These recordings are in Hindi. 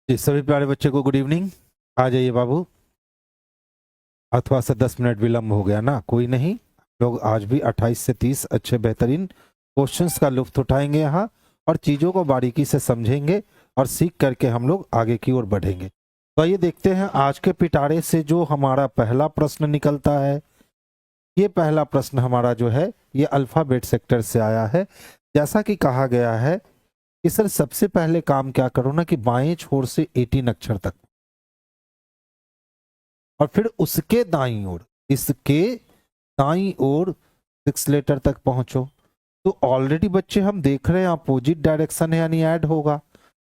जी, सभी प्यारे बच्चे को गुड इवनिंग। आ जाइए बाबू। अथवा से 10 मिनट विलंब हो गया ना, कोई नहीं। लोग आज भी 28 से 30 अच्छे बेहतरीन क्वेश्चंस का लुत्फ उठाएंगे यहाँ, और चीज़ों को बारीकी से समझेंगे और सीख करके हम लोग आगे की ओर बढ़ेंगे। तो ये देखते हैं आज के पिटारे से जो हमारा पहला प्रश्न निकलता है। ये पहला प्रश्न हमारा जो है ये अल्फाबेट सेक्टर से आया है। जैसा कि कहा गया है कि सर सबसे पहले काम क्या करो ना कि बाएं छोर से 18 अक्षर तक और फिर उसके दाईं ओर, इसके दाईं ओर 6 लेटर तक पहुंचो। तो ऑलरेडी बच्चे हम देख रहे हैं अपोजिट डायरेक्शन है यानी ऐड होगा।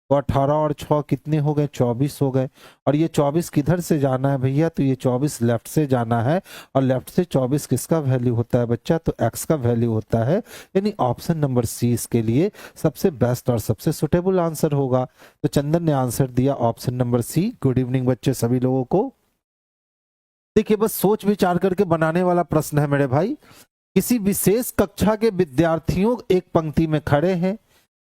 तो 18 और 6 कितने हो गए? 24 हो गए। और ये 24 किधर से जाना है भैया? तो ये 24 लेफ्ट से जाना है। और लेफ्ट से 24 किसका वैल्यू होता है बच्चा? तो x का वैल्यू होता है। यानी ऑप्शन नंबर सी इसके लिए सबसे बेस्ट और सबसे सुटेबल आंसर होगा। तो चंदन ने आंसर दिया option number C. Good evening बच्चे सभी लोगों को। देखिए बस सोच विचार करके बनाने वाला प्रश्न है मेरे भाई। किसी विशेष कक्षा के विद्यार्थियों एक पंक्ति में खड़े हैं।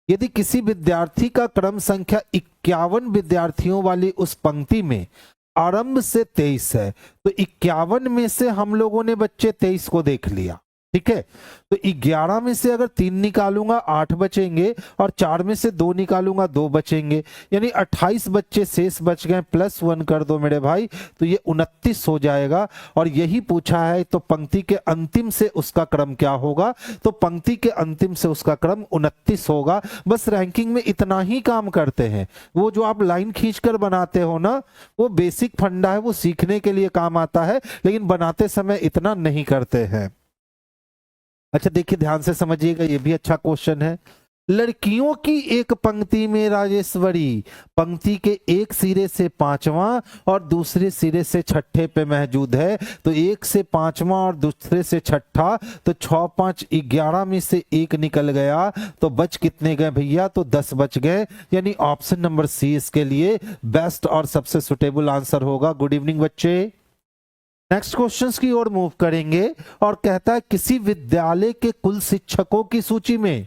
यदि किसी विद्यार्थी का क्रम संख्या 51 विद्यार्थियों वाली उस पंक्ति में आरंभ से 23 है, तो 51 में से हम लोगों ने बच्चे 23 को देख लिया, ठीक है। तो 11 में से अगर 3 निकालूंगा 8 बचेंगे, और 4 में से 2 निकालूंगा 2 बचेंगे, यानी 28 बच्चे शेष बच गए। +1 कर दो मेरे भाई, तो ये 29 हो जाएगा। और यही पूछा है तो पंक्ति के अंतिम से उसका क्रम क्या होगा? तो पंक्ति के अंतिम से उसका क्रम 29 होगा। बस रैंकिंग में इतना ही काम करते हैं। वो जो आप लाइन खींचकर बनाते हो ना, वो बेसिक फंडा है, वो सीखने के लिए काम आता है, लेकिन बनाते समय इतना नहीं करते हैं। अच्छा देखिए ध्यान से समझिएगा, ये भी अच्छा क्वेश्चन है। लड़कियों की एक पंक्ति में राजेश्वरी पंक्ति के एक सिरे से 5वां और दूसरे सिरे से 6ठे पे मौजूद है। तो एक से 5वां और दूसरे से 6ठा, तो 6 5 11 में से एक निकल गया। तो बच कितने गए भैया? तो 10 बच गए। यानी ऑप्शन नंबर सी इसके लिए बेस्ट और सबसे सुटेबल आंसर होगा। गुड इवनिंग बच्चे। नेक्स्ट क्वेश्चंस की ओर मूव करेंगे और कहता है किसी विद्यालय के कुल शिक्षकों की सूची में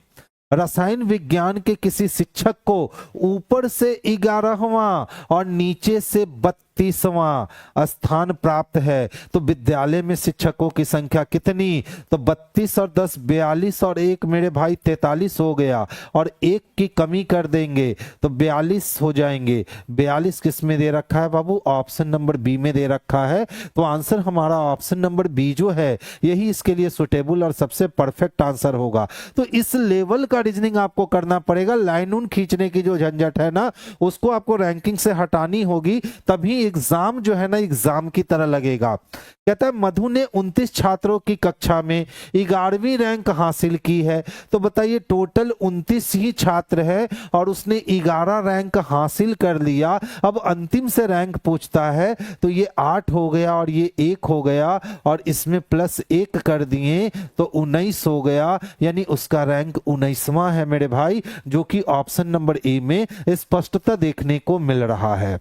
रसायन विज्ञान के किसी शिक्षक को ऊपर से 11वां और नीचे से 32वां स्थान प्राप्त है। तो विद्यालय में शिक्षकों की संख्या कितनी? तो 32 और 10 42 और 1 मेरे भाई 43 हो गया, और 1 की कमी कर देंगे तो 42 हो जाएंगे। 42 किस में दे रखा है बाबू? ऑप्शन नंबर बी में दे रखा है। तो आंसर हमारा ऑप्शन नंबर बी जो है यही इसके लिए सुटेबल और सबसे परफेक्ट आंसर होगा। तो इस लेवल का रीजनिंग आपको करना पड़ेगा। लाइन उन खींचने की जो झंझट है ना, उसको आपको रैंकिंग से हटानी होगी, तभी एग्जाम जो है ना एग्जाम की तरह लगेगा। कहता है मधु ने 29 छात्रों की कक्षा में 11वीं रैंक हासिल की है। तो बताइए टोटल 29 ही छात्र है और उसने 11 रैंक हासिल कर लिया। अब अंतिम से रैंक पूछता है, तो ये 8 हो गया और ये 1 हो गया, और इसमें +1 कर दिए तो 19 हो गया। यानी उसका रैंक 19वां है मेरे भाई, जो कि ऑप्शन नंबर ए में स्पष्टता देखने को मिल रहा है।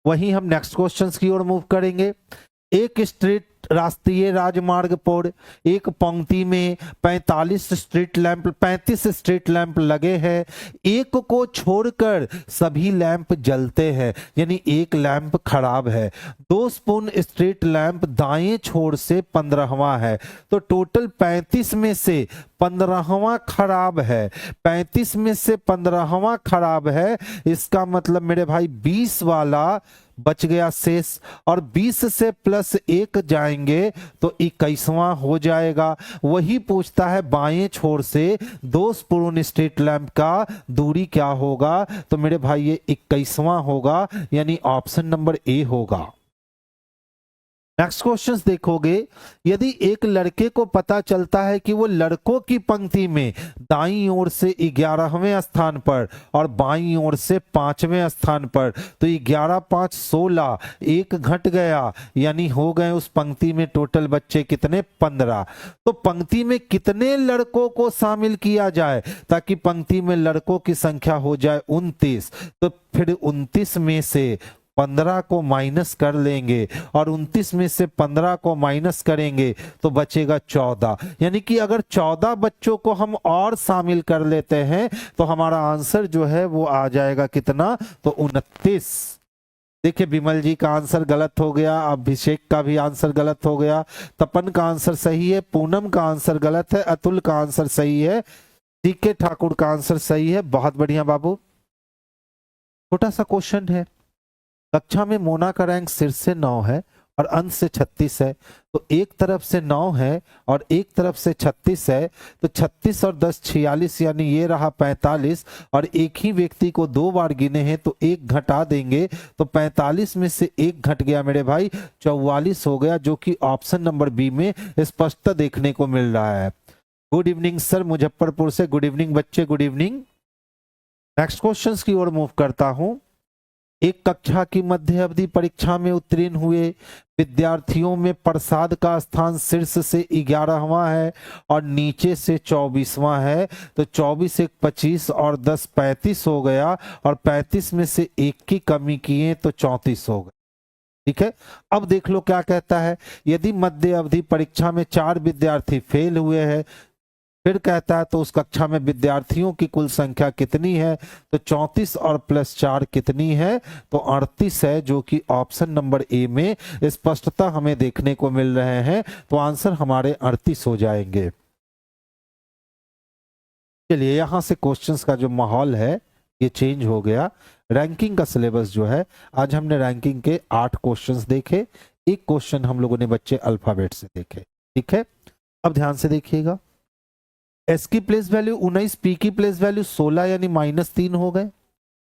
वहीं हम नेक्स्ट क्वेश्चंस की ओर मूव करेंगे। एक स्ट्रीट राष्ट्रीय राजमार्ग पर एक पंक्ति में 35 स्ट्रीट लैंप लगे हैं। एक को छोड़कर सभी लैंप जलते हैं, यानी एक लैंप खराब है। 2 पूर्ण स्ट्रीट लैंप दाएं छोर से 15वां है। तो टोटल 35 में से 15वां खराब है। 35 में से 15वां खराब है, इसका मतलब मेरे भाई 20 वाला बच गया शेष, और 20 से +1 जाएंगे तो 21वां हो जाएगा। वही पूछता है बाएं छोर से 2 पूर्ण स्ट्रीट लैंप का दूरी क्या होगा? तो मेरे भाई ये 21वां होगा, यानी ऑप्शन नंबर ए होगा। नेक्स्ट क्वेश्चन देखोगे, यदि एक लड़के को पता चलता है कि वो लड़कों की पंक्ति में दाईं ओर से 11वें स्थान पर और बाईं ओर से 5वें स्थान पर, तो 11 5 16, 1 घट गया, यानी हो गए उस पंक्ति में टोटल बच्चे कितने? 15। तो पंक्ति में कितने लड़कों को शामिल किया जाए ताकि पंक्ति में लड़कों की संख्या हो जाए 29? तो फिर 29 में से 15 को माइनस कर लेंगे और 29 में से 15 को माइनस करेंगे तो बचेगा 14। यानी कि अगर 14 बच्चों को हम और शामिल कर लेते हैं तो हमारा आंसर जो है वो आ जाएगा कितना, तो 29। देखिए विमल जी का आंसर गलत हो गया, अभिषेक का भी आंसर गलत हो गया, तपन का आंसर सही है, पूनम का आंसर गलत है, अतुल का आंसर सही है, सीके ठाकुर का आंसर सही है। बहुत बढ़िया बाबू। छोटा सा क्वेश्चन है, कक्षा में मोना का रैंक सिर से 9 है और अंश से 36 है, तो एक तरफ से 9 है और एक तरफ से 36 है, तो 36 और 10 46, यानी ये रहा 45, और एक ही व्यक्ति को 2 बार गिने हैं तो एक घटा देंगे, तो 45 में से एक घट गया मेरे भाई, 44 हो गया, जो कि ऑप्शन नंबर बी में स्पष्ट देखने को मिल रहा है। गुड इवनिंग सर, मुजफ्फरपुर से गुड इवनिंग बच्चे, गुड इवनिंग। नेक्स्ट क्वेश्चंस की ओर मूव करता हूं। एक कक्षा की मध्य अवधि परीक्षा में उत्तीर्ण हुए विद्यार्थियों में प्रसाद का स्थान शीर्ष से 11वां है और नीचे से 24वां है, तो 24 एक 25 और 10 35 हो गया, और 35 में से एक की कमी किए तो 34 हो गए। ठीक है, अब देख लो क्या कहता है। यदि मध्य अवधि परीक्षा में 4 विद्यार्थी फेल हुए हैं, फिर कहता है तो उस कक्षा में विद्यार्थियों की कुल संख्या कितनी है, तो 34 और प्लस 4 कितनी है, तो 38 है, जो कि ऑप्शन नंबर ए में स्पष्टता हमें देखने को मिल रहे हैं, तो आंसर हमारे 38 हो जाएंगे। चलिए यहां से क्वेश्चंस का जो माहौल है ये चेंज हो गया। रैंकिंग का सिलेबस जो है, आज हमने रैंकिंग के 8 क्वेश्चंस देखे, एक क्वेश्चन हम लोगों ने बच्चे अल्फाबेट से देखे। ठीक है, अब ध्यान से देखिएगा। एस की प्लेस वैल्यू 19, पी की प्लेस वैल्यू 16, यानी -3 हो गए,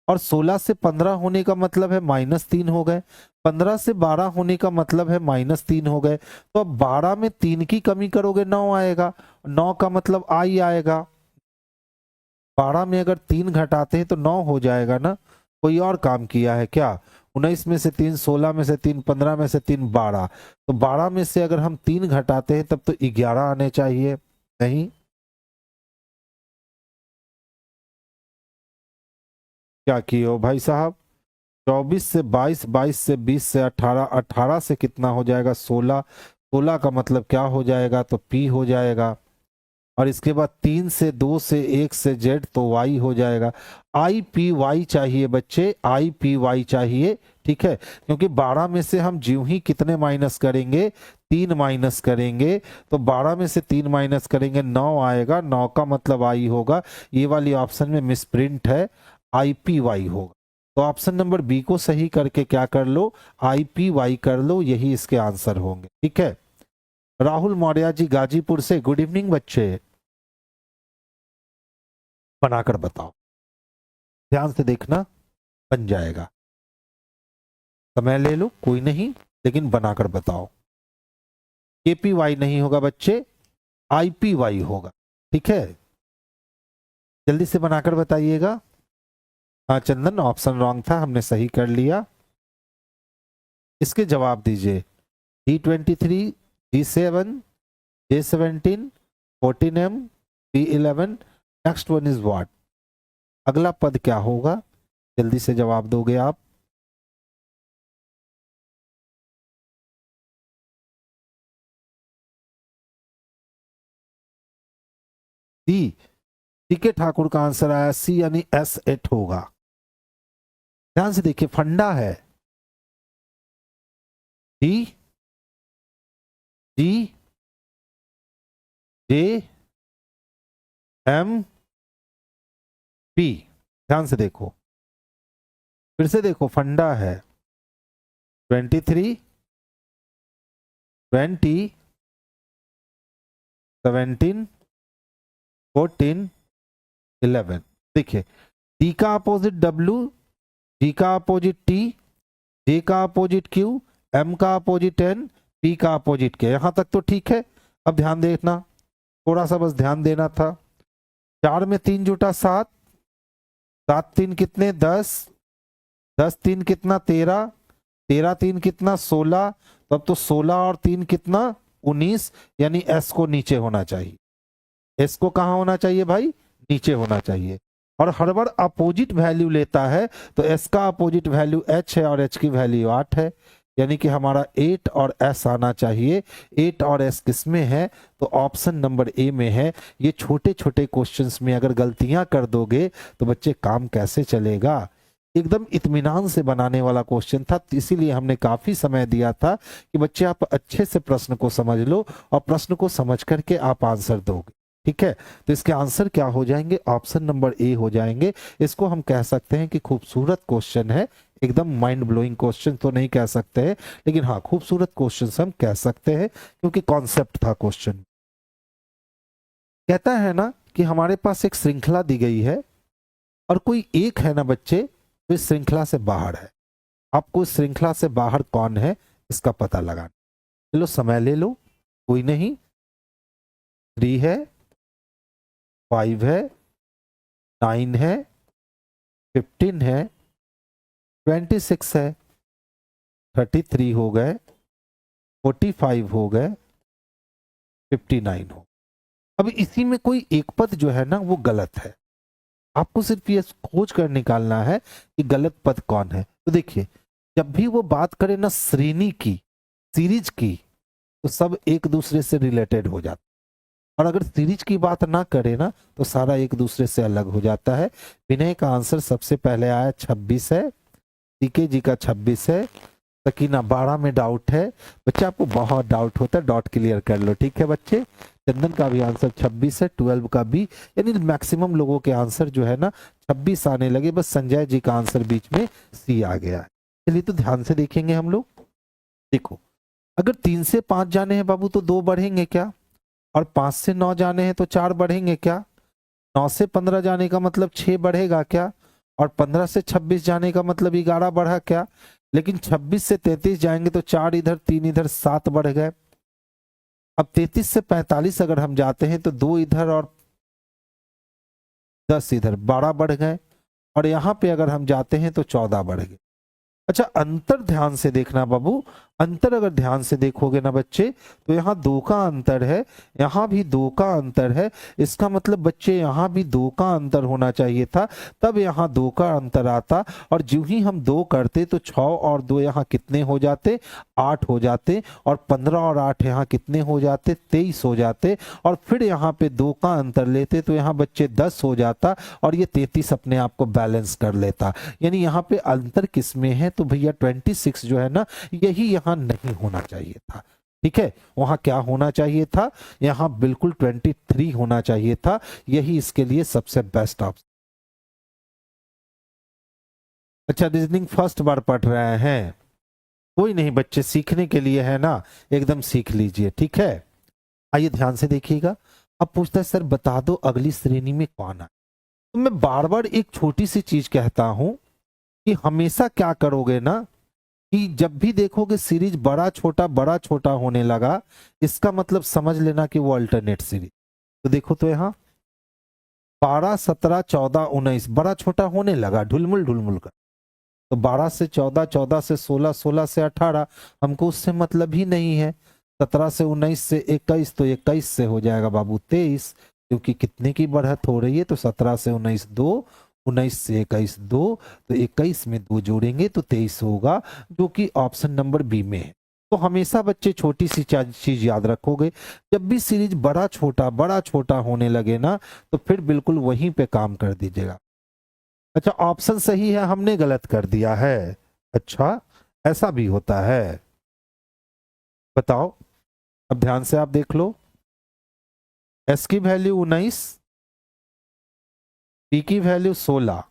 और 16 से 15 होने का मतलब है -3 हो गए, 15 से 12 होने का मतलब है -3 हो गए, तो अब 12 में 3 की कमी करोगे 9 आएगा, 9 का मतलब आई आएगा, 12 में अगर 3 घटाते हैं तो 9 हो जाएगा ना। कोई और काम किया है क्या? 19 में से 3, 16 में से 3, 15 में से 3, 12, तो 12 में से अगर हम 3 घटाते हैं तब तो 11 आने चाहिए, नहीं? क्या किए हो भाई साहब? 24 से 22, 22 से 20 से 18, 18 से कितना हो जाएगा 16, 16 का मतलब क्या हो जाएगा, तो पी हो जाएगा, और इसके बाद 3 से 2 से 1 से जेड, तो वाई हो जाएगा। आई पी वाई चाहिए बच्चे, आई पी वाई चाहिए। ठीक है, क्योंकि 12 में से हम ज्यों ही कितने माइनस करेंगे, 3 माइनस करेंगे, तो 12 में से 3 माइनस करेंगे 9 आएगा, 9 का मतलब आई होगा। ये वाली ऑप्शन में मिसप्रिंट है, IPY होगा, तो ऑप्शन नंबर बी को सही करके क्या कर लो, IPY कर लो, यही इसके आंसर होंगे। ठीक है, राहुल मौर्य जी गाजीपुर से गुड इवनिंग बच्चे, बनाकर बताओ, ध्यान से देखना, बन जाएगा, समय ले लो कोई नहीं, लेकिन बनाकर बताओ। KPY नहीं होगा बच्चे, IPY होगा। ठीक है, जल्दी से बनाकर बताइएगा। हाँ चंदन, ऑप्शन रॉन्ग था, हमने सही कर लिया। इसके जवाब दीजिए। D23, D7, J17, 14M, P11, next one is what? अगला पद क्या होगा? जल्दी से जवाब दोगे आप। डी, सीके ठाकुर का आंसर आया सी, यानी S8 होगा। ध्यान से देखिए, फंडा है D, G, J, M, P। ध्यान से देखो, फिर से देखो, फंडा है 23, 20, 17, 14, 11। देखिए, D का अपोजिट W, G का अपोजिट T, J का अपोजिट Q, M का अपोजिट N, P का अपोजिट K। यहां तक तो ठीक है। अब ध्यान देखना, थोड़ा सा बस ध्यान देना था। 4 में 3 जुटा 7, 7 3 कितने 10, 10 3 कितना 13, 13 3 कितना 16, तब तो 16 और 3 कितना 19, यानी S को नीचे होना चाहिए। S को कहां होना चाहिए भाई? नीचे होना चाहिए। और हर बार अपोजिट वैल्यू लेता है, तो एस का अपोजिट वैल्यू एच है और एच की वैल्यू 8 है, यानी कि हमारा 8 और एस आना चाहिए। 8 और एस किस में है? तो ऑप्शन नंबर ए में है। ये छोटे छोटे क्वेश्चंस में अगर गलतियां कर दोगे तो बच्चे काम कैसे चलेगा? एकदम इत्मीनान से बनाने वाला क्वेश्चन था, इसीलिए हमने काफी समय दिया था कि बच्चे आप अच्छे से प्रश्न को समझ लो और प्रश्न को समझ करके आप आंसर दोगे। ठीक है, तो इसके आंसर क्या हो जाएंगे? ऑप्शन नंबर ए हो जाएंगे। इसको हम कह सकते हैं कि खूबसूरत क्वेश्चन है, एकदम माइंड ब्लोइंग क्वेश्चन तो नहीं कह सकते हैं, लेकिन हाँ खूबसूरत क्वेश्चन हम कह सकते हैं क्योंकि कॉन्सेप्ट था क्वेश्चन। कहता है ना कि हमारे पास एक श्रृंखला दी गई है और कोई एक है ना बच्चे तो इस श्रृंखला से बाहर है। आपको इस श्रृंखला से बाहर कौन है इसका पता लगाना। चलो समय ले लो, कोई नहीं। 3 है, 5 है, 9 है, 15 है, 26 है, 33 हो गए, 45 हो गए, 59 हो। अब इसी में कोई एक पद जो है ना वो गलत है। आपको सिर्फ ये खोज कर निकालना है कि गलत पद कौन है। तो देखिए, जब भी वो बात करे ना श्रेणी की, सीरीज की, तो सब एक दूसरे से रिलेटेड हो जाता है। और अगर सीरीज की बात ना करे ना तो सारा एक दूसरे से अलग हो जाता है। विनय का आंसर सबसे पहले आया 26 है, टीके जी का 26 है, सकीना 12 में डाउट है। बच्चे आपको बहुत डाउट होता है, डॉट क्लियर कर लो। ठीक है बच्चे, चंदन का भी आंसर 26 है, 12 का भी, यानी मैक्सिमम लोगों के आंसर जो है ना 26 आने लगे। बस संजय जी का आंसर बीच में सी आ गया है। चलिए तो ध्यान से देखेंगे हम लोग। देखो, अगर 3 से 5 जाने हैं बाबू तो 2 बढ़ेंगे क्या? और 5 से 9 जाने हैं तो 4 बढ़ेंगे क्या? 9 से 15 जाने का मतलब 6 बढ़ेगा क्या? और 15 से 26 जाने का मतलब 11 बढ़ा क्या? लेकिन 26 से 33 जाएंगे तो 4 इधर 3 इधर 7 बढ़ गए। अब 33 से 45 अगर हम जाते हैं तो 2 इधर और 10 इधर 12 बढ़ गए। और यहां पे अगर हम जाते हैं तो 14 बढ़ गए। अच्छा, अंतर ध्यान से देखना बाबू, अंतर अगर ध्यान से देखोगे ना बच्चे तो यहाँ 2 का अंतर है, यहाँ भी 2 का अंतर है। इसका मतलब बच्चे यहाँ भी 2 का अंतर होना चाहिए था, तब यहाँ 2 का अंतर आता। और जो ही हम 2 करते तो 6 और 2 यहाँ कितने हो जाते? 8 हो जाते। और 15 और 8 यहाँ कितने हो जाते? 23 हो जाते। और फिर यहाँ पे 2 का अंतर लेते तो यहाँ बच्चे 10 हो जाता और ये 33 अपने आप को बैलेंस कर लेता। यानी यहाँ पे अंतर किस में है? तो भैया 26 जो है ना, यही यहां नहीं होना चाहिए था। ठीक है, वहां क्या होना चाहिए था? यहां बिल्कुल 23 होना चाहिए था। यही इसके लिए सबसे बेस्ट ऑप्शन। अच्छा, रीजनिंग फर्स्ट बार पढ़ रहे हैं? कोई नहीं बच्चे, सीखने के लिए है ना, एकदम सीख लीजिए। ठीक है, आइए ध्यान से देखिएगा। अब पूछता है सर बता दो अगली श्रेणी में कौन है। तो मैं बार बार एक छोटी सी चीज कहता हूं कि हमेशा क्या करोगे ना कि जब भी देखोगे सीरीज बड़ा छोटा होने लगा, इसका मतलब समझ लेना कि वो अल्टरनेट सीरीज। तो देखो तो यहाँ 12, 17, 14, 19 बड़ा छोटा होने लगा ढुलमुल ढुलमुल का। तो 12 से 14, 14 से 16, 16 से 18 हमको उससे मतलब ही नहीं है। 17 से 19 से 21 तो 21 से हो जाएगा बाबू 23, क्योंकि कितने की बढ़त हो रही है? तो 17 से 19 2, 19 से 21 2, तो 21 में 2 जोड़ेंगे तो 23 होगा, जो कि ऑप्शन नंबर बी में है। तो हमेशा बच्चे छोटी सी चीज याद रखोगे, जब भी सीरीज बड़ा छोटा होने लगे ना तो फिर बिल्कुल वहीं पे काम कर दीजिएगा। अच्छा, ऑप्शन सही है, हमने गलत कर दिया है। अच्छा, ऐसा भी होता है? बताओ, अब ध्यान से आप देख लो। एस की वैल्यू 19, पी की वैल्यू 16,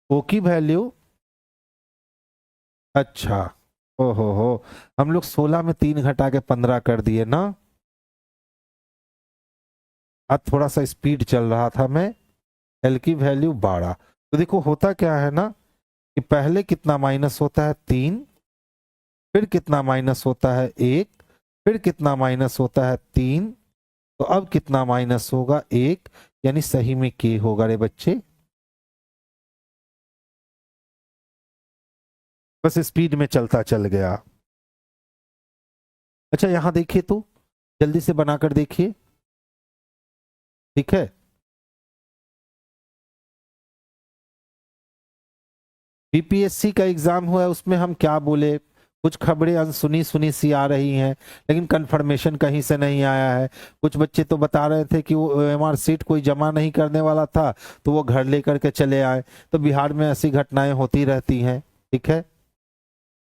ओ की वैल्यू, अच्छा, ओहो हो, हम लोग 16 में 3 घटा के 15 कर दिए ना। आज थोड़ा सा स्पीड चल रहा था मैं। एल की वैल्यू 12। तो देखो होता क्या है ना कि पहले कितना माइनस होता है? 3, फिर कितना माइनस होता है? 1, फिर कितना माइनस होता है? 3। तो अब कितना माइनस होगा? 1, यानी सही में के होगा रे बच्चे। बस स्पीड में चलता चल गया। अच्छा, यहां देखिए तो जल्दी से बनाकर देखिए। ठीक है, बीपीएससी का एग्जाम हुआ है, उसमें हम क्या बोले, कुछ खबरें अनसुनी सुनी सी आ रही हैं, लेकिन कंफर्मेशन कहीं से नहीं आया है। कुछ बच्चे तो बता रहे थे कि वो एमआर सीट कोई जमा नहीं करने वाला था तो वो घर लेकर के चले आए। तो बिहार में ऐसी घटनाएं होती रहती हैं, ठीक है।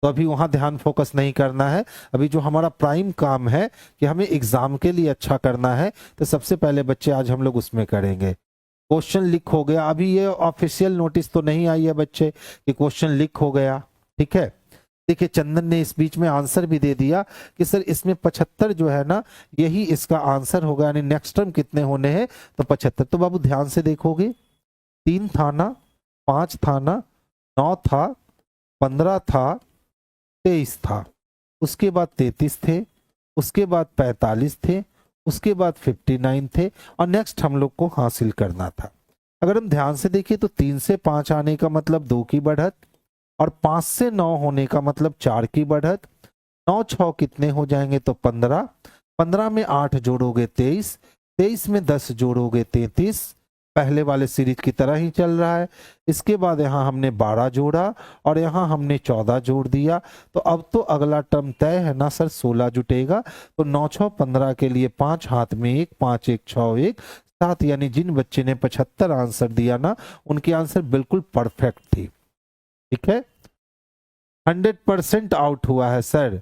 तो अभी वहां ध्यान फोकस नहीं करना है। अभी जो हमारा प्राइम काम है कि हमें एग्जाम के लिए अच्छा करना है, तो सबसे पहले बच्चे आज हम लोग उसमें करेंगे। क्वेश्चन लीक हो गया, अभी ये ऑफिशियल नोटिस तो नहीं आई है बच्चे कि क्वेश्चन लीक हो गया, ठीक है। देखिए चंदन ने इस बीच में आंसर भी दे दिया कि सर इसमें 75 जो है ना, यही इसका आंसर होगा, यानी नेक्स्ट टर्म कितने होने हैं, तो 75। तो बाबू ध्यान से देखोगे, 3 था ना, 5 था ना, 9 था, 15 था, 23 था, उसके बाद 33 थे, उसके बाद 45 थे, उसके बाद 59 थे, और नेक्स्ट हम लोग को हासिल करना था। अगर हम ध्यान से देखिए तो 3 से 5 आने का मतलब 2 की बढ़त, और 5 से 9 होने का मतलब 4 की बढ़त। 9 6 कितने हो जाएंगे, तो 15, 15 में 8 जोड़ोगे 23, 23 में 10 जोड़ोगे 33, पहले वाले सीरीज की तरह ही चल रहा है। इसके बाद यहाँ हमने 12 जोड़ा और यहाँ हमने 14 जोड़ दिया, तो अब तो अगला टर्म तय है ना सर, 16 जुटेगा। तो 9 6 15 के लिए 5 हाथ में 1, 5 1 6 1 7, यानी जिन बच्चे ने 75 आंसर दिया ना, उनकी आंसर बिल्कुल परफेक्ट थी, ठीक है। 100% आउट हुआ है सर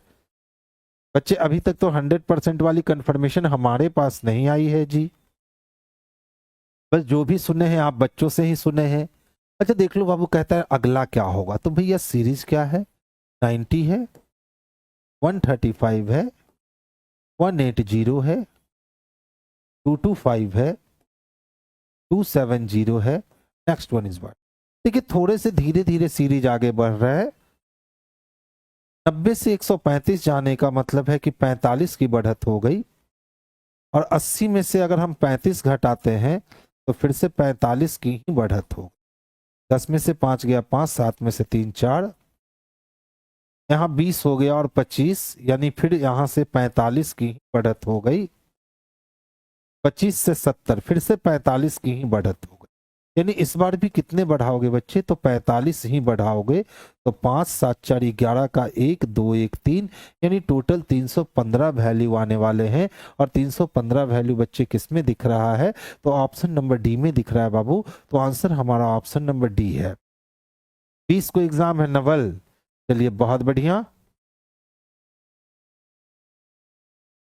बच्चे। अभी तक तो 100% वाली कंफर्मेशन हमारे पास नहीं आई है जी, बस जो भी सुने हैं आप बच्चों से ही सुने हैं। अच्छा देख लो बाबू, कहता है अगला क्या होगा, तो भैया सीरीज क्या है, 90 है, 135 है, 180 है, 225 है, 270 है, नेक्स्ट वन इज व्हाट। देखिए थोड़े से धीरे धीरे सीरीज आगे बढ़ रहा है। 90 से 135 जाने का मतलब है कि 45 की बढ़त हो गई, और 80 में से अगर हम 35 घटाते हैं तो फिर से 45 की ही बढ़त हो। 10 में से 5 गया 5, 7 में से 3 4, यहाँ 20 हो गया और 25, यानी फिर यहाँ से 45 की ही बढ़त हो गई। 25 से 70, फिर से 45 की ही बढ़त हो गई। यानी इस बार भी कितने बढ़ाओगे बच्चे, तो 45 ही बढ़ाओगे। तो 5 7 4 11 का 1 2 1 3, यानी टोटल 315 वैल्यू आने वाले हैं। और 315 वैल्यू बच्चे किस में दिख रहा है, तो ऑप्शन नंबर डी में दिख रहा है बाबू। तो आंसर हमारा ऑप्शन नंबर डी है। 20 को एग्जाम है नवल, चलिए बहुत बढ़िया।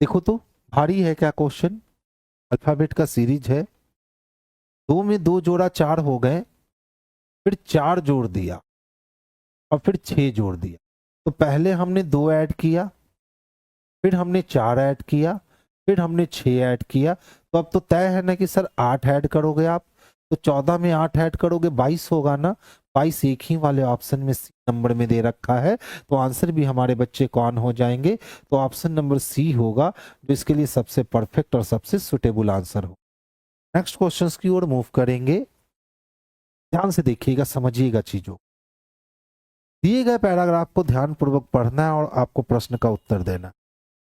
देखो तो भारी है क्या क्वेश्चन, अल्फाबेट का सीरीज है। 2 में 2 जोड़ा 4 हो गए, फिर 4 जोड़ दिया और फिर 6 जोड़ दिया। तो पहले हमने 2 ऐड किया, फिर हमने 4 ऐड किया, फिर हमने 6 ऐड किया। तो अब तो तय है ना कि सर 8 ऐड करोगे आप, तो 14 में 8 ऐड करोगे 22 होगा ना। 22 एक ही वाले ऑप्शन में सी नंबर में दे रखा है, तो आंसर भी हमारे बच्चे कौन हो जाएंगे, तो ऑप्शन नंबर सी होगा, जो इसके लिए सबसे परफेक्ट और सबसे सुटेबल आंसर हो। नेक्स्ट क्वेश्चंस की ओर मूव करेंगे। ध्यान से देखिएगा, समझिएगा चीजों। दिए गए पैराग्राफ को ध्यानपूर्वक पढ़ना है और आपको प्रश्न का उत्तर देना।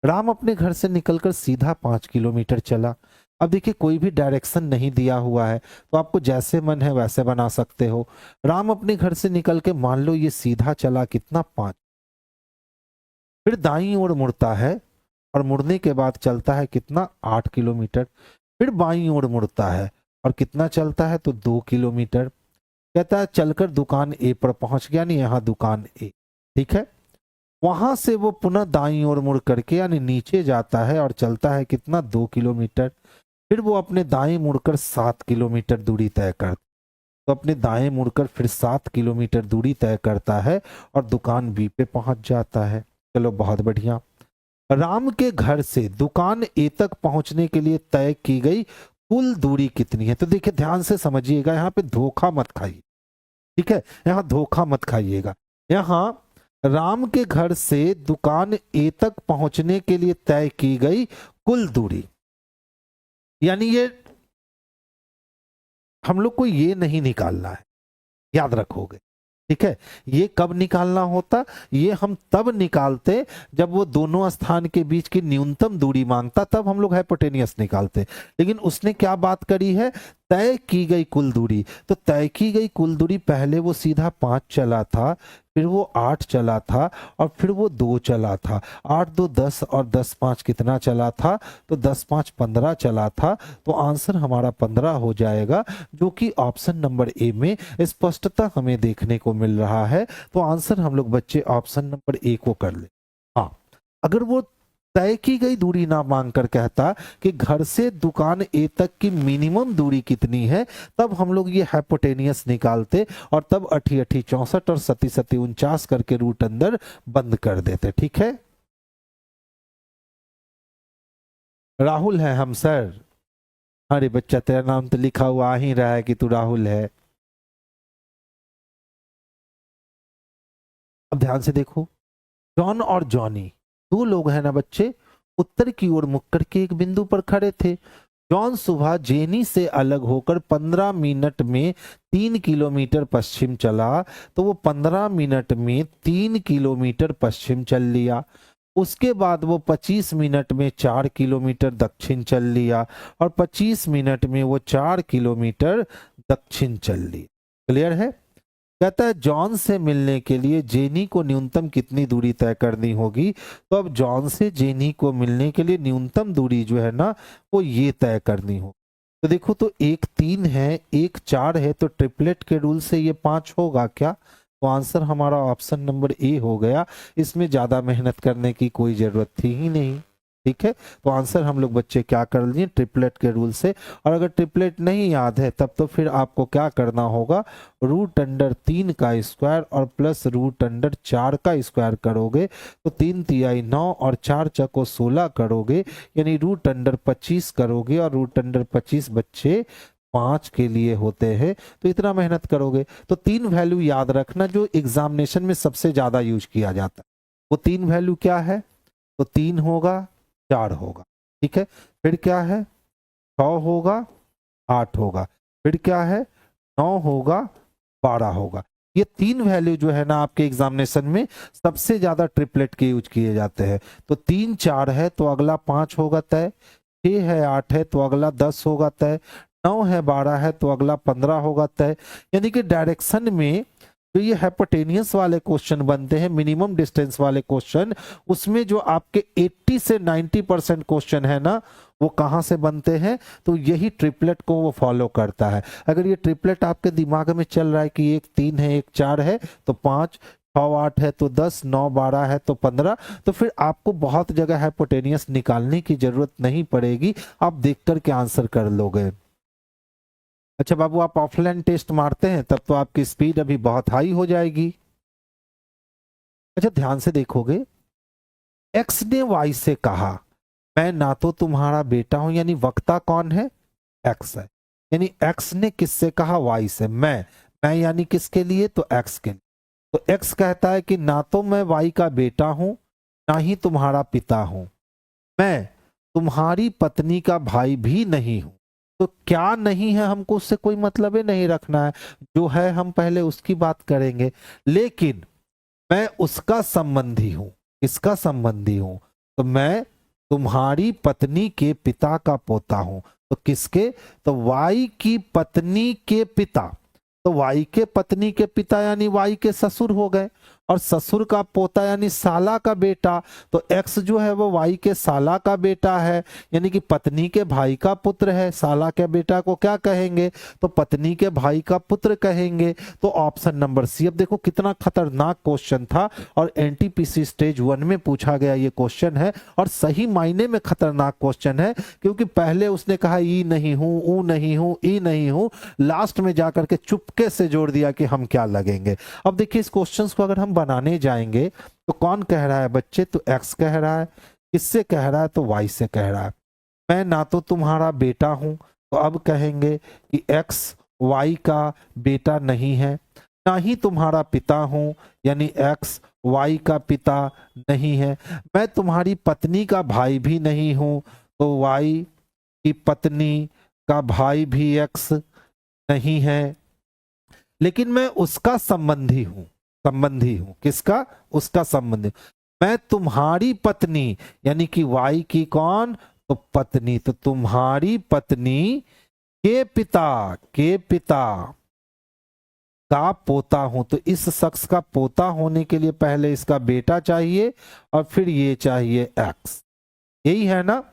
राम अपने घर से निकलकर सीधा 5 किलोमीटर चला। अब देखिए कोई भी डायरेक्शन नहीं दिया हुआ है, तो आपको जैसे मन है वैसे बना सकते हो। राम अपने घर से निकल के मान लो ये सीधा चला कितना 5, फिर दाईं ओर मुड़ता है और मुड़ने के बाद चलता है कितना 8 किलोमीटर, फिर बाईं ओर मुड़ता है और कितना चलता है, तो 2 किलोमीटर। कहता है चलकर दुकान ए पर पहुंच गया, नहीं यहाँ दुकान ए, ठीक है। वहां से वो पुनः दाईं ओर मुड़ करके यानी नीचे जाता है और चलता है कितना 2 किलोमीटर। फिर वो अपने दाएं मुड़कर 7 किलोमीटर दूरी तय करता, तो अपने दाएं मुड़कर फिर 7 किलोमीटर दूरी तय करता है और दुकान बी पे पहुंच जाता है। चलो बहुत बढ़िया। राम के घर से दुकान ए तक पहुंचने के लिए तय की गई कुल दूरी कितनी है, तो देखिए ध्यान से समझिएगा, यहाँ पे धोखा मत खाइए, ठीक है। यहाँ धोखा मत खाइएगा। यहाँ राम के घर से दुकान ए तक पहुंचने के लिए तय की गई कुल दूरी, यानी ये हम लोग को ये नहीं निकालना है, याद रखोगे, ठीक है। ये कब निकालना होता, ये हम तब निकालते जब वो दोनों स्थान के बीच की न्यूनतम दूरी मांगता, तब हम लोग हाइपोटेनियस निकालते। लेकिन उसने क्या बात करी है, तय की गई कुल दूरी, तो तय की गई कुल दूरी पहले वो सीधा 5 चला था, फिर वो 8 चला था और फिर वो 2 चला था। 8 2 10 और 10 5 कितना चला था? तो 10 5 15 चला था। तो आंसर हमारा 15 हो जाएगा, जो कि ऑप्शन नंबर ए में स्पष्टता हमें देखने को मिल रहा है। तो आंसर हम लोग बच्चे ऑप्शन नंबर ए को कर ले। हाँ, अगर वो तय की गई दूरी ना मांगकर कहता कि घर से दुकान ए तक की मिनिमम दूरी कितनी है, तब हम लोग ये हाइपोटेनियस निकालते और तब 80 80 64 और 37 37 49 करके रूट अंदर बंद कर देते। ठीक है, राहुल है हम सर। अरे बच्चा, तेरा नाम तो लिखा हुआ आ ही रहा है कि तू राहुल है। अब ध्यान से देखो, जॉन और जॉनी दो लोग हैं ना बच्चे, उत्तर की ओर मुख करके एक बिंदु पर खड़े थे। जॉन सुबह जेनी से अलग होकर 15 मिनट में 3 किलोमीटर पश्चिम चला, तो वो 15 मिनट में 3 किलोमीटर पश्चिम चल लिया। उसके बाद वो 25 मिनट में 4 किलोमीटर दक्षिण चल लिया और 25 मिनट में वो 4 किलोमीटर दक्षिण चल लिया। क्लियर है? कहता है जॉन से मिलने के लिए जेनी को न्यूनतम कितनी दूरी तय करनी होगी। तो अब जॉन से जेनी को मिलने के लिए न्यूनतम दूरी जो है ना, वो ये तय करनी हो। तो देखो, तो एक 3 है, एक 4 है, तो ट्रिपलेट के रूल से ये 5 होगा क्या? तो आंसर हमारा ऑप्शन नंबर ए हो गया। इसमें ज्यादा मेहनत करने की कोई जरूरत थी ही नहीं। ठीक है, तो आंसर हम लोग बच्चे क्या कर लिए? ट्रिपलेट के रूल से। और अगर ट्रिपलेट नहीं याद है तब तो फिर आपको क्या करना होगा? रूट अंडर 3 का स्क्वायर और प्लस रूट अंडर 4 का स्क्वायर करोगे तो 3 तिहाई 9 और 4 चको 16 करोगे, यानी रूट अंडर 25 करोगे और रूट अंडर 25 बच्चे 5 के लिए होते हैं। तो इतना मेहनत करोगे तो 3 वैल्यू याद रखना जो एग्जामिनेशन में सबसे ज्यादा यूज किया जाता है। वो 3 वैल्यू क्या है? तो 3 होगा, 4 होगा। ठीक है, फिर क्या है? 6 होगा, 8 होगा, फिर क्या है? 9 होगा, 12 होगा। ये 3 वैल्यू जो है ना आपके एग्जामिनेशन में सबसे ज्यादा ट्रिपलेट के यूज किए जाते हैं। तो 3 4 है तो अगला 5 होगा तय, 6 है 8 है तो अगला 10 होगा तय, 9 है 12 है तो अगला 15 होगा तय। यानी कि डायरेक्शन में जो ये हाइपोटेनियस वाले क्वेश्चन बनते हैं, मिनिमम डिस्टेंस वाले क्वेश्चन, उसमें जो आपके 80 से 90% क्वेश्चन है ना, वो कहाँ से बनते हैं? तो यही ट्रिपलेट को वो फॉलो करता है। अगर ये ट्रिपलेट आपके दिमाग में चल रहा है कि एक 3 है, एक 4 है तो 5, 6 8 है तो 10, 9 12 है तो 15, तो फिर आपको बहुत जगह हाइपोटेनियस निकालने की जरूरत नहीं पड़ेगी, आप देख करके आंसर कर लोगे। अच्छा बाबू, आप ऑफलाइन टेस्ट मारते हैं तब तो आपकी स्पीड अभी बहुत हाई हो जाएगी। अच्छा ध्यान से देखोगे, एक्स ने वाई से कहा मैं ना तो तुम्हारा बेटा हूं, यानी वक्ता कौन है? एक्स है। यानी एक्स ने किससे कहा? वाई से। मैं यानी किसके लिए? तो एक्स के लिए। तो एक्स कहता है कि ना तो मैं वाई का बेटा हूं, ना ही तुम्हारा पिता हूं, मैं तुम्हारी पत्नी का भाई भी नहीं हूं। तो क्या नहीं है हमको उससे कोई मतलब ही नहीं रखना है, जो है हम पहले उसकी बात करेंगे। लेकिन मैं उसका संबंधी हूं। किसका संबंधी हूं? तो मैं तुम्हारी पत्नी के पिता का पोता हूं। तो किसके? तो वाई की पत्नी के पिता। तो वाई के पत्नी के पिता यानी वाई के ससुर हो गए, और ससुर का पोता यानी साला का बेटा। तो एक्स जो है वो वाई के साला का बेटा है, यानी कि पत्नी के भाई का पुत्र है। साला के बेटा को क्या कहेंगे? तो पत्नी के भाई का पुत्र कहेंगे। तो ऑप्शन नंबर सी। अब देखो कितना खतरनाक क्वेश्चन था, और एनटीपीसी स्टेज 1 में पूछा गया ये क्वेश्चन है, और सही मायने में खतरनाक क्वेश्चन है, क्योंकि पहले उसने कहा ई नहीं हूं, ऊ नहीं हूं, ई नहीं हूं, लास्ट में जाकर के चुपके से जोड़ दिया कि हम क्या लगेंगे। अब देखिए इस क्वेश्चन को अगर हम बनाने जाएंगे तो कौन कह रहा है बच्चे? तो एक्स कह रहा है। किससे कह रहा है? तो वाई से कह रहा है। मैं ना तो तुम्हारा बेटा हूं, तो अब कहेंगे कि एक्स वाई का बेटा नहीं है, ना ही तुम्हारा पिता हूं, यानी एक्स वाई का पिता नहीं है, मैं तुम्हारी पत्नी का भाई भी नहीं हूं, तो वाई की पत्नी का भाई भी एक्स नहीं है, लेकिन मैं उसका संबंधी हूं। संबंधी हूं किसका? उसका संबंधी। मैं तुम्हारी पत्नी, यानी कि वाई की कौन? तो पत्नी। तो तुम्हारी पत्नी के पिता का पोता हूं, तो इस शख्स का पोता होने के लिए पहले इसका बेटा चाहिए और फिर ये चाहिए एक्स, यही है ना।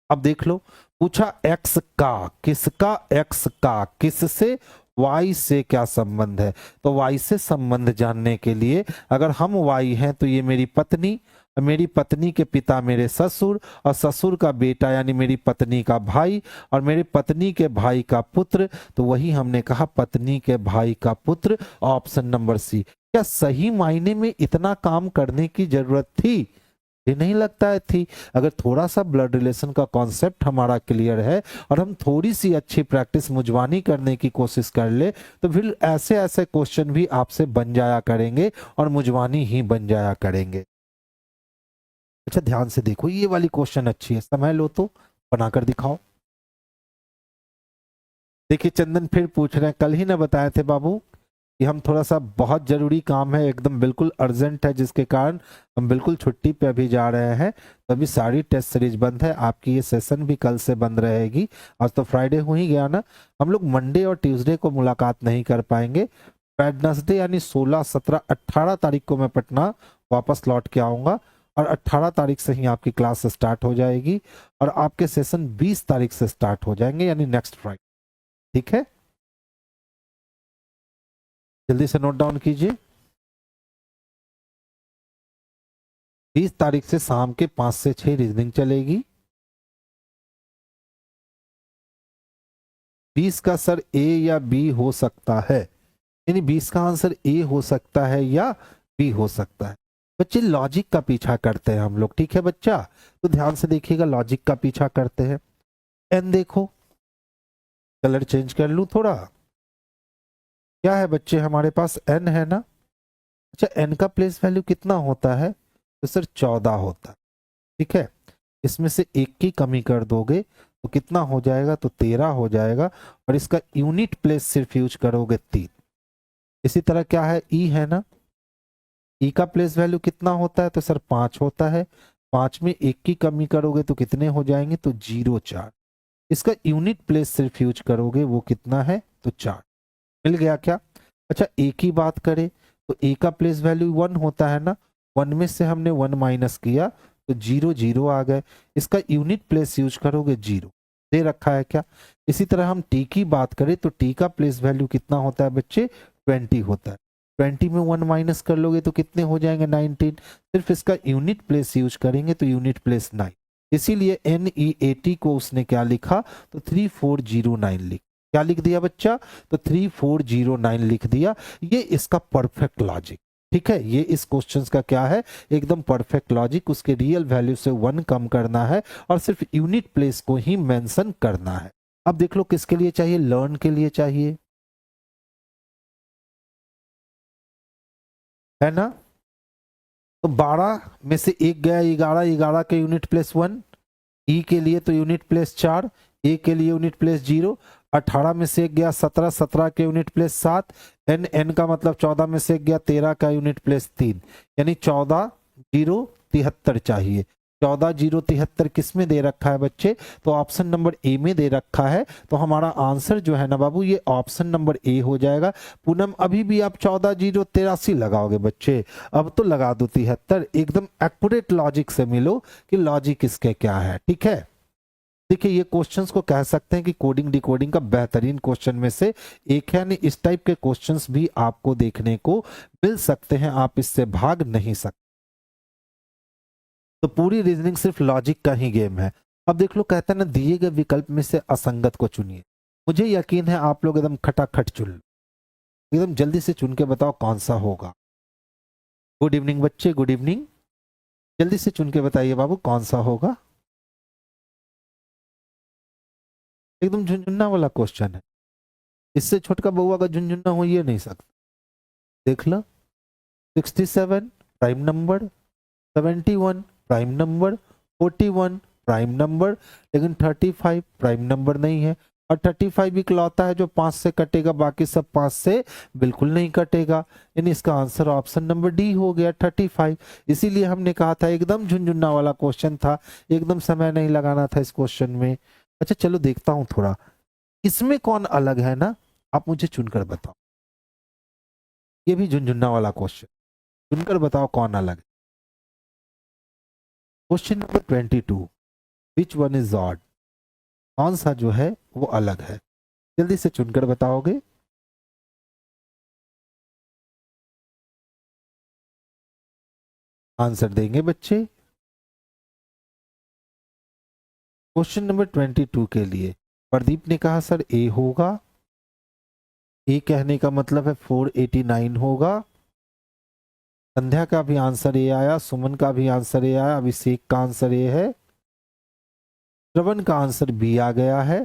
अब देख लो, पूछा एक्स का, किसका, एक्स का, किससे, वाई से क्या संबंध है। तो वाई से संबंध जानने के लिए अगर हम वाई हैं तो ये मेरी पत्नी, और मेरी पत्नी के पिता मेरे ससुर, और ससुर का बेटा यानी मेरी पत्नी का भाई, और मेरी पत्नी के भाई का पुत्र, तो वही हमने कहा पत्नी के भाई का पुत्र, ऑप्शन नंबर सी। क्या सही मायने में इतना काम करने की जरूरत थी? ये नहीं लगता है थी। अगर थोड़ा सा ब्लड रिलेशन का कॉन्सेप्ट हमारा क्लियर है और हम थोड़ी सी अच्छी प्रैक्टिस मुजवानी करने की कोशिश कर ले तो फिर ऐसे ऐसे क्वेश्चन भी आपसे बन जाया करेंगे और मुजवानी ही बन जाया करेंगे। अच्छा ध्यान से देखो, ये वाली क्वेश्चन अच्छी है, समय लो तो बनाकर दिखाओ। देखिए चंदन फिर पूछ रहे हैं, कल ही ना बताए थे बाबू कि हम थोड़ा सा बहुत जरूरी काम है, एकदम बिल्कुल अर्जेंट है, जिसके कारण हम बिल्कुल छुट्टी पे अभी जा रहे हैं। तो अभी सारी टेस्ट सीरीज बंद है, आपकी ये सेशन भी कल से बंद रहेगी। आज तो फ्राइडे हो ही गया ना, हम लोग मंडे और ट्यूसडे को मुलाकात नहीं कर पाएंगे। वेडनेसडे यानी 16, 17, 18 तारीख को मैं पटना वापस लौट के आऊंगा और 18 तारीख से ही आपकी क्लास स्टार्ट हो जाएगी और आपके सेशन 20 तारीख से स्टार्ट हो जाएंगे यानी नेक्स्ट फ्राइडे। ठीक है, जल्दी से नोट डाउन कीजिए। 20 तारीख से शाम के 5 से 6 रीजनिंग चलेगी। 20 का सर ए या बी हो सकता है, यानी 20 का आंसर ए हो सकता है या बी हो सकता है। बच्चे लॉजिक का पीछा करते हैं हम लोग, ठीक है बच्चा, तो ध्यान से देखिएगा, लॉजिक का पीछा करते हैं। एन देखो, कलर चेंज कर लूं थोड़ा, क्या है बच्चे हमारे पास एन है ना। अच्छा एन का प्लेस वैल्यू कितना होता है, तो सर 14 होता है। ठीक है, इसमें से एक की कमी कर दोगे तो कितना हो जाएगा, तो 13 हो जाएगा और इसका यूनिट प्लेस सिर्फ यूज करोगे 3। इसी तरह क्या है, ई है ना, ई का प्लेस वैल्यू कितना होता है, तो सर 5 होता है। 5 में एक की कमी करोगे तो कितने हो जाएंगे, तो 0, 4। इसका यूनिट प्लेस सिर्फ यूज करोगे, वो कितना है, तो 4। मिल गया क्या। अच्छा ए की बात करें तो ए का प्लेस वैल्यू 1 होता है ना, 1 में से हमने 1 माइनस किया तो 0, 0 आ गए। इसका यूनिट प्लेस यूज करोगे 0, दे रखा है क्या। इसी तरह हम टी की बात करें तो टी का प्लेस वैल्यू कितना होता है बच्चे, 20 होता है। 20 में 1 माइनस कर लोगे तो कितने हो जाएंगे, 19। सिर्फ इसका यूनिट प्लेस यूज करेंगे तो यूनिट प्लेस 9। इसीलिए NEAT को उसने क्या लिखा, तो 3409 लिख, क्या लिख दिया बच्चा, तो 3409 लिख दिया। ये इसका परफेक्ट लॉजिक, ठीक है, ये इस क्वेश्चन का क्या है, एकदम परफेक्ट लॉजिक। उसके रियल वैल्यू से 1 कम करना है और सिर्फ यूनिट प्लेस को ही मेंशन करना है। अब देख लो किसके लिए चाहिए, लर्न के लिए चाहिए, है ना। तो 12 में से एक गया 11, 11 के यूनिट प्लेस 1, ई के लिए तो यूनिट प्लेस 4, ए के लिए यूनिट प्लेस 0। 18 में से एक गया 17, 17 के यूनिट प्लेस 7। एन का मतलब 14 में से एक गया 13 का यूनिट प्लेस 3, यानी 14, 0, 73 चाहिए। 14, 0, 73 किस में दे रखा है बच्चे, तो ऑप्शन नंबर ए में दे रखा है। तो हमारा आंसर जो है ना बाबू, ये ऑप्शन नंबर ए हो जाएगा। पूनम अभी भी आप 14, 0, 83 लगाओगे बच्चे, अब तो लगा दो 73। एकदम एक्यूरेट लॉजिक से मिलो कि लॉजिक इसके क्या है, ठीक है। देखिए ये क्वेश्चंस को कह सकते हैं कि कोडिंग डिकोडिंग का बेहतरीन क्वेश्चन में से एक है, यानी इस टाइप के क्वेश्चंस भी आपको देखने को मिल सकते हैं, आप इससे भाग नहीं सकते। तो पूरी रीजनिंग सिर्फ लॉजिक का ही गेम है। अब देख लो, कहता है ना, दिए गए विकल्प में से असंगत को चुनिए। मुझे यकीन है आप लोग एकदम खटाखट चुन लो, एकदम जल्दी से चुन के बताओ कौन सा होगा। गुड इवनिंग बच्चे, गुड इवनिंग, जल्दी से चुन के बताइए बाबू कौन सा होगा। एकदम झुंझुन्ना वाला क्वेश्चन है, इससे छोटका बउआ का झुंझुन्ना हो ये नहीं सकता। देख लो, 67 prime number, 71 prime number, 41 prime number, लेकिन 35 प्राइम नंबर नहीं है। और 35 इकलौता है जो 5 से कटेगा, बाकी सब 5 से बिल्कुल नहीं कटेगा, यानी इसका आंसर ऑप्शन नंबर डी हो गया, 35। इसीलिए हमने कहा था एकदम झुंझुन्ना वाला क्वेश्चन था, एकदम समय नहीं लगाना था इस क्वेश्चन में। अच्छा चलो देखता हूं थोड़ा, इसमें कौन अलग है ना, आप मुझे चुनकर बताओ। ये भी झुनझुना वाला क्वेश्चन, चुनकर बताओ कौन अलग है। Question number 22, which one is odd, कौन सा जो है वो अलग है, जल्दी से चुनकर बताओगे। आंसर देंगे बच्चे। क्वेश्चन नंबर 22 के लिए प्रदीप ने कहा सर ए होगा, ए कहने का मतलब है 489 होगा। संध्या का भी आंसर ए आया, सुमन का भी आंसर ए आया, अभिषेक का आंसर ए है, श्रवण का आंसर बी आ गया है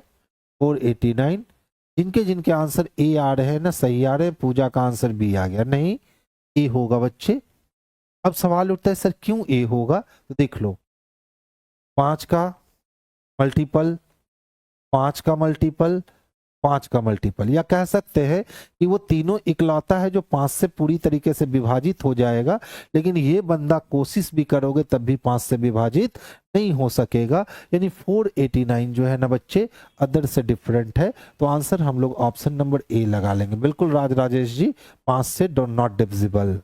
489। जिनके जिनके आंसर ए आ रहे हैं ना, सही आ रहे हैं, पूजा का आंसर बी आ गया, नहीं ए होगा बच्चे। अब सवाल उठता है सर क्यों ए होगा, तो देख लो 5 का मल्टीपल, 5 का मल्टीपल, 5 का मल्टीपल, या कह सकते हैं कि वो तीनों इकलौता है जो 5 से पूरी तरीके से विभाजित हो जाएगा, लेकिन ये बंदा कोशिश भी करोगे तब भी 5 से विभाजित नहीं हो सकेगा। यानी 489 जो है ना बच्चे अदर से डिफरेंट है, तो आंसर हम लोग ऑप्शन नंबर ए लगा लेंगे। बिल्कुल राजेश जी, 5 से नॉट डिविजिबल।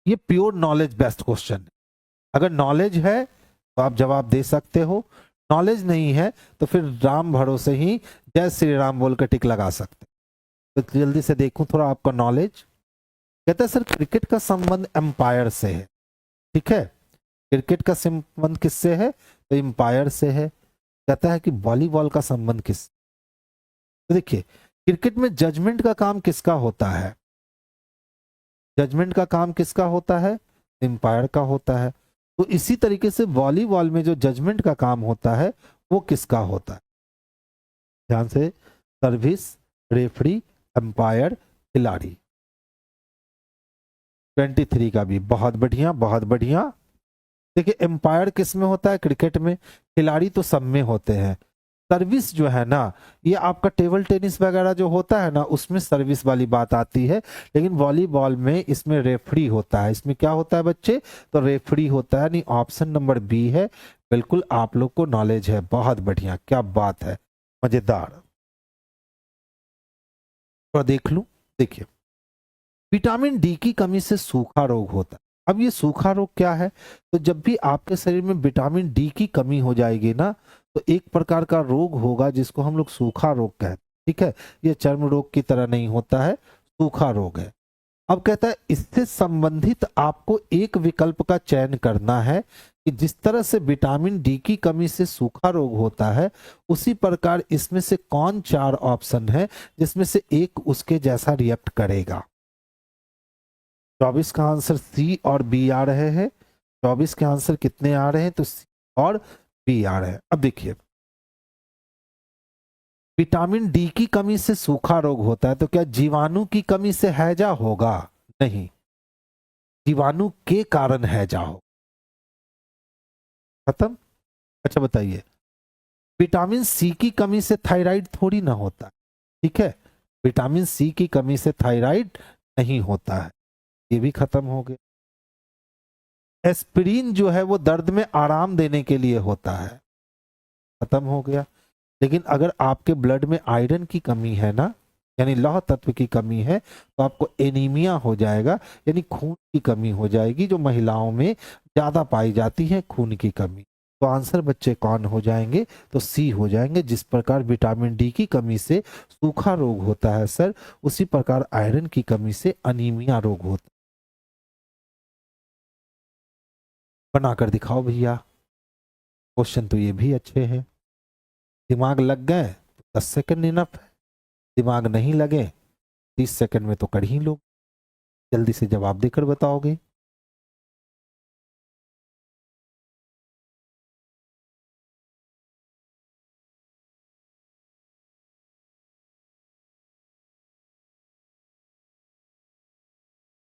ये प्योर नॉलेज बेस्ड क्वेश्चन है। अगर नॉलेज है तो आप जवाब दे सकते हो, नॉलेज नहीं है तो फिर राम भरोसे ही जय श्री राम बोलकर टिक लगा सकते। तो जल्दी से देखूं थोड़ा आपका नॉलेज। कहता है सर क्रिकेट का संबंध एम्पायर से है, ठीक है, क्रिकेट का संबंध किससे है, तो एम्पायर से है। कहता है कि वॉलीबॉल का संबंध किस, तो देखिए क्रिकेट में जजमेंट का काम किसका होता है, जजमेंट का काम किसका होता है, एम्पायर का होता है। तो इसी तरीके से वॉलीबॉल में जो जजमेंट का काम होता है वो किसका होता है, ध्यान से, सर्विस, रेफरी, एम्पायर, खिलाड़ी। 23 का भी बहुत बढ़िया बहुत बढ़िया। देखिए एम्पायर किस में होता है, क्रिकेट में, खिलाड़ी तो सब में होते हैं। सर्विस जो है ना, ये आपका टेबल टेनिस वगैरह जो होता है ना उसमें सर्विस वाली बात आती है, लेकिन वॉलीबॉल में इसमें रेफरी होता है। इसमें क्या होता है बच्चे, तो रेफरी होता है। नहीं, ऑप्शन नंबर बी है। बिल्कुल आप लोग को नॉलेज है, बहुत बढ़िया, क्या बात है, मजेदार। तो देख लूं, देखिए विटामिन डी की कमी से सूखा रोग होता है। अब ये सूखा रोग क्या है, तो जब भी आपके शरीर में विटामिन डी की कमी हो जाएगी ना, तो एक प्रकार का रोग होगा जिसको हम लोग सूखा रोग कहते हैं, ठीक है। ये चर्म रोग की तरह नहीं होता है, सूखा रोग है। अब कहता है इससे संबंधित आपको एक विकल्प का चयन करना है कि जिस तरह से विटामिन डी की कमी से सूखा रोग होता है, उसी प्रकार इसमें से कौन 4 ऑप्शन है जिसमें से एक उसके जैसा रिएक्ट करेगा। 24 का आंसर सी और बी आ रहे हैं। 24 के आंसर कितने आ रहे हैं, तो सी और बी आ रहे हैं। अब देखिए विटामिन डी की कमी से सूखा रोग होता है, तो क्या जीवाणु की कमी से हैजा होगा, नहीं, जीवाणु के कारण हैजा हो, खत्म। अच्छा बताइए, विटामिन सी की कमी से थायराइड थोड़ी ना होता है, ठीक है, विटामिन सी की कमी से थायराइड नहीं होता है, ये भी खत्म हो गया। एस्पिरिन जो है वो दर्द में आराम देने के लिए होता है, खत्म हो गया। लेकिन अगर आपके ब्लड में आयरन की कमी है ना, यानी लौह तत्व की कमी है, तो आपको एनीमिया हो जाएगा, यानी खून की कमी हो जाएगी, जो महिलाओं में ज्यादा पाई जाती है, खून की कमी। तो आंसर बच्चे कौन हो जाएंगे, तो सी हो जाएंगे। जिस प्रकार विटामिन डी की कमी से सूखा रोग होता है सर, उसी प्रकार आयरन की कमी से अनीमिया रोग होता है। बनाकर दिखाओ भैया, क्वेश्चन तो ये भी अच्छे हैं। दिमाग लग गए तो 10 सेकंड इनफ है, दिमाग नहीं लगे 30 सेकंड में तो कर ही लो। जल्दी से जवाब देकर बताओगे।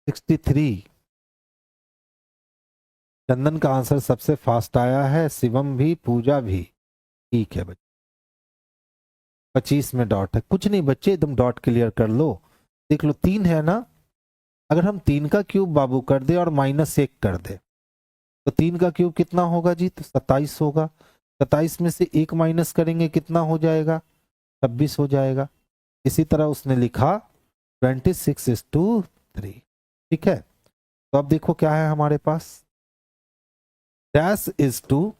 सिक्सटी थ्री, चंदन का आंसर सबसे फास्ट आया है, शिवम भी, पूजा भी, ठीक है बच्चे। 25 में डॉट है, कुछ नहीं बच्चे, एकदम डॉट क्लियर कर लो। देख लो 3 है ना, अगर हम 3 का क्यूब बाबू कर दे और -1 कर दे, तो 3 का क्यूब कितना होगा जी, तो 27 होगा। 27 में से 1 माइनस करेंगे कितना हो जाएगा, 26 हो जाएगा। इसी तरह उसने लिखा 26:3। ठीक है, तो अब देखो क्या है हमारे पास, डैश इज टू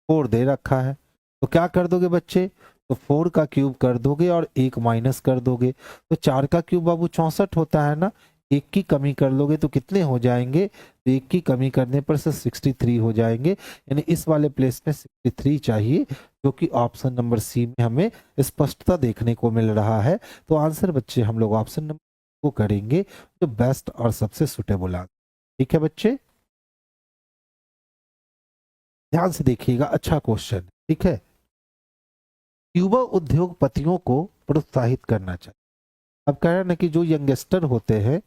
4 दे रखा है, तो क्या कर दोगे बच्चे, तो 4 का क्यूब कर दोगे और 1 माइनस कर दोगे, तो 4 का क्यूब बाबू 64 होता है ना, 1 की कमी कर लोगे तो कितने हो जाएंगे, तो 1 की कमी करने पर से 63 हो जाएंगे, यानी इस वाले प्लेस में 63 चाहिए, जो कि ऑप्शन नंबर सी में हमें स्पष्टता देखने को मिल रहा है। तो आंसर बच्चे हम लोग ऑप्शन नंबर को करेंगे, जो बेस्ट और सबसे सुटेबल आंसर। ठीक है बच्चे, ध्यान से देखिएगा, अच्छा क्वेश्चन। ठीक है, युवा उद्योगपतियों को प्रोत्साहित करना चाहिए। अब कह रहे हैं ना कि जो यंगस्टर होते हैं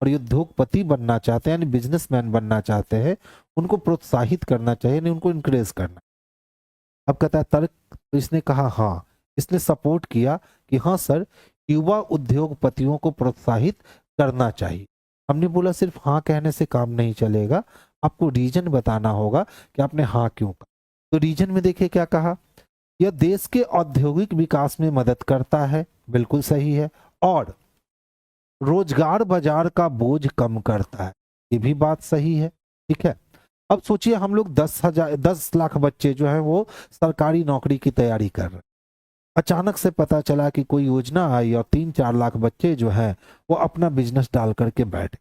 और उद्योगपति बनना चाहते हैं यानी बिजनेसमैन बनना चाहते हैं, उनको प्रोत्साहित करना चाहिए, यानी उनको इंकरेज करना। अब कहता है तर्क, तो इसने कहा हाँ, इसने सपोर्ट किया कि हाँ सर, युवा उद्योगपतियों को प्रोत्साहित करना चाहिए। हमने बोला सिर्फ हाँ कहने से काम नहीं चलेगा, आपको रीजन बताना होगा कि आपने हाँ क्यों कहा। तो रीजन में देखिए क्या कहा, यह देश के औद्योगिक विकास में मदद करता है, बिल्कुल सही है, और रोजगार बाजार का बोझ कम करता है, ये भी बात सही है। ठीक है, अब सोचिए हम लोग 10 लाख बच्चे जो हैं वो सरकारी नौकरी की तैयारी कर रहे हैं, अचानक से पता चला कि कोई योजना आई और 3-4 लाख बच्चे जो हैं वो अपना बिजनेस डाल करके बैठे,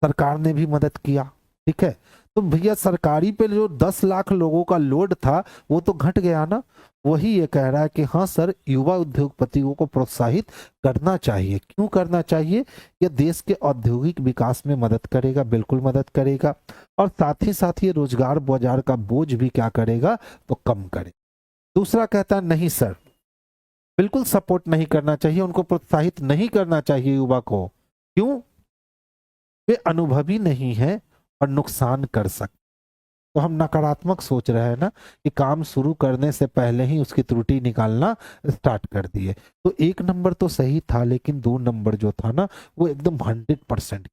सरकार ने भी मदद किया। ठीक है, तो भैया सरकारी पे जो 10 लाख लोगों का लोड था वो तो घट गया ना। वही ये कह रहा है कि हाँ सर, युवा उद्योगपतियों को प्रोत्साहित करना चाहिए। क्यों करना चाहिए, यह देश के औद्योगिक विकास में मदद करेगा, बिल्कुल मदद करेगा, और साथ ही रोजगार बाजार का बोझ भी क्या करेगा, तो कम करे। दूसरा कहता है नहीं सर, बिल्कुल सपोर्ट नहीं करना चाहिए, उनको प्रोत्साहित नहीं करना चाहिए युवा को। क्यों, वे अनुभवी नहीं है और नुकसान कर सकते। तो हम नकारात्मक सोच रहे हैं ना, कि काम शुरू करने से पहले ही उसकी त्रुटि निकालना स्टार्ट कर दिए। तो 1 नंबर तो सही था, लेकिन 2 नंबर जो था ना वो एकदम 100%।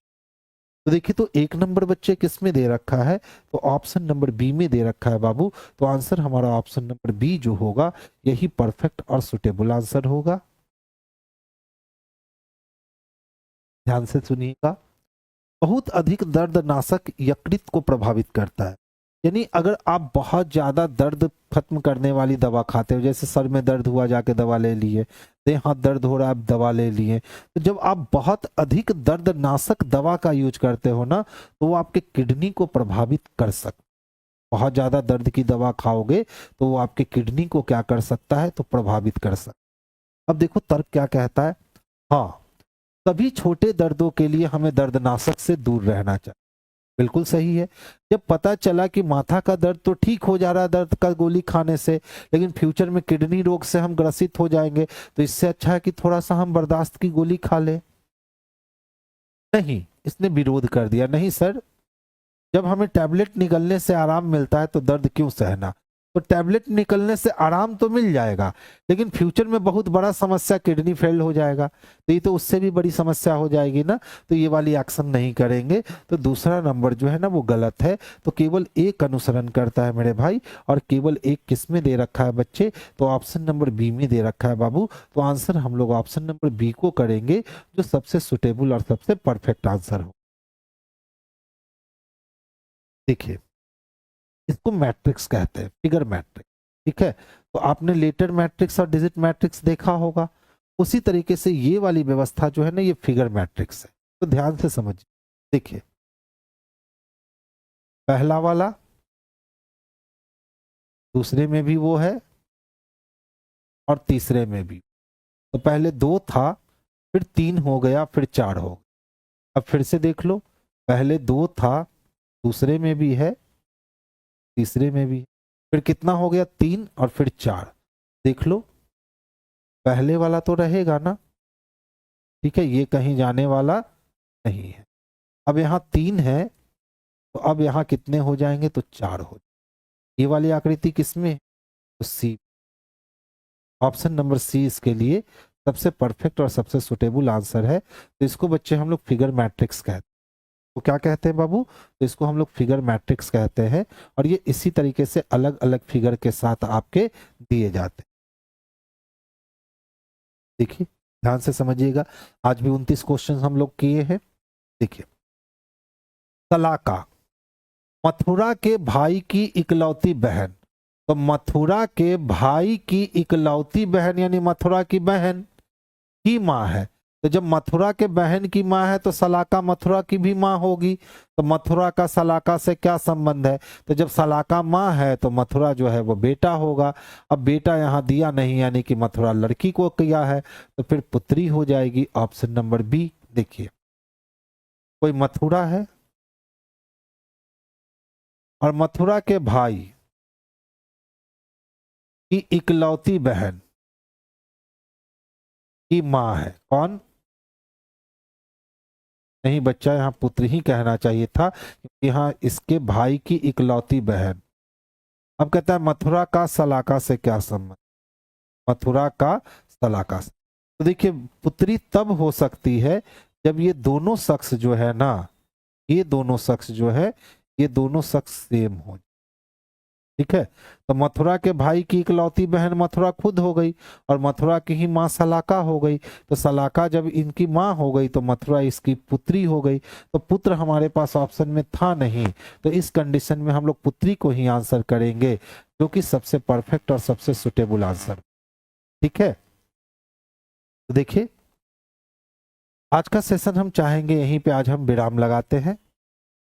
तो देखिए, तो 1 नंबर बच्चे किस में दे रखा है, तो ऑप्शन नंबर बी में दे रखा है बाबू। तो आंसर हमारा ऑप्शन नंबर बी जो होगा यही परफेक्ट और सुटेबल आंसर होगा। ध्यान से सुनिएगा, बहुत अधिक दर्दनाशक यकृत को प्रभावित करता है, यानी अगर आप बहुत ज्यादा दर्द खत्म करने वाली दवा खाते हो, जैसे सर में दर्द हुआ जाके दवा ले लिए, देह हाथ दर्द हो रहा है आप दवा ले लिए, तो जब आप बहुत अधिक दर्दनाशक दवा का यूज करते हो ना, तो वो आपके किडनी को प्रभावित कर सकता। बहुत ज्यादा दर्द की दवा खाओगे तो वो आपके किडनी को क्या कर सकता है, तो प्रभावित कर सकता। अब देखो तर्क क्या कहता है, हाँ, सभी छोटे दर्दों के लिए हमें दर्दनाशक से दूर रहना चाहिए, बिल्कुल सही है। जब पता चला कि माथा का दर्द तो ठीक हो जा रहा है दर्द का गोली खाने से, लेकिन फ्यूचर में किडनी रोग से हम ग्रसित हो जाएंगे, तो इससे अच्छा है कि थोड़ा सा हम बर्दाश्त की गोली खा ले। नहीं, इसने विरोध कर दिया, नहीं सर, जब हमें टैबलेट निकलने से आराम मिलता है तो दर्द क्यों सहना। तो टैबलेट निकलने से आराम तो मिल जाएगा, लेकिन फ्यूचर में बहुत बड़ा समस्या किडनी फेल हो जाएगा, तो ये तो उससे भी बड़ी समस्या हो जाएगी ना, तो ये वाली एक्शन नहीं करेंगे। तो दूसरा नंबर जो है ना वो गलत है, तो केवल एक अनुसरण करता है मेरे भाई, और केवल एक किस में दे रखा है बच्चे, तो ऑप्शन नंबर बी में दे रखा है बाबू। तो आंसर हम लोग ऑप्शन नंबर बी को करेंगे, जो सबसे सुटेबल और सबसे परफेक्ट आंसर हो। देखिए, इसको मैट्रिक्स कहते हैं, फिगर मैट्रिक्स। ठीक है, तो आपने लेटर मैट्रिक्स और डिजिट मैट्रिक्स देखा होगा, उसी तरीके से ये वाली व्यवस्था जो है ना ये फिगर मैट्रिक्स है। तो ध्यान से समझिए, देखिए पहला वाला, दूसरे में भी वो है, और तीसरे में भी। तो पहले 2 था, फिर 3 हो गया, फिर 4 हो गया। अब फिर से देख लो, पहले 2 था, दूसरे में भी है, तीसरे में भी है, फिर कितना हो गया, 3 और फिर 4। देख लो, पहले वाला तो रहेगा ना, ठीक है, ये कहीं जाने वाला नहीं है। अब यहाँ 3 है, तो अब यहाँ कितने हो जाएंगे, तो 4 हो। ये वाली आकृति किसमें, तो सी। ऑप्शन नंबर सी इसके लिए सबसे परफेक्ट और सबसे सुटेबल आंसर है। तो इसको बच्चे हम लोग फिगर मैट्रिक्स कहते हैं। तो क्या कहते हैं बाबू, तो इसको हम लोग फिगर मैट्रिक्स कहते हैं, और ये इसी तरीके से अलग अलग फिगर के साथ आपके दिए जाते हैं। देखिए ध्यान से समझिएगा, आज भी 29 क्वेश्चन हम लोग किए हैं। देखिए, सलाका मथुरा के भाई की इकलौती बहन, तो मथुरा के भाई की इकलौती बहन यानी मथुरा की बहन की माँ है। तो जब मथुरा के बहन की माँ है तो सलाका मथुरा की भी माँ होगी। तो मथुरा का सलाका से क्या संबंध है, तो जब सलाका माँ है तो मथुरा जो है वो बेटा होगा। अब बेटा यहाँ दिया नहीं, यानी कि मथुरा लड़की को किया है, तो फिर पुत्री हो जाएगी। Option number B. देखिए, कोई मथुरा है और मथुरा के भाई की इकलौती बहन की माँ है, कौन? नहीं बच्चा, यहाँ पुत्र ही कहना चाहिए था, क्योंकि यहाँ इसके भाई की इकलौती बहन। अब कहता है मथुरा का सलाका से क्या संबंध, मथुरा का सलाका से। तो देखिए, पुत्री तब हो सकती है जब ये दोनों शख्स जो है ना, ये दोनों शख्स जो है, ये दोनों शख्स सेम हो। ठीक है, तो मथुरा के भाई की इकलौती बहन मथुरा खुद हो गई, और मथुरा की ही माँ सलाका हो गई। तो सलाका जब इनकी माँ हो गई तो मथुरा इसकी पुत्री हो गई। तो पुत्र हमारे पास ऑप्शन में था नहीं, तो इस कंडीशन में हम लोग पुत्री को ही आंसर करेंगे, जो कि सबसे परफेक्ट और सबसे सुटेबल आंसर। ठीक है, तो देखिए आज का सेशन हम चाहेंगे यहीं पे आज हम विराम लगाते हैं।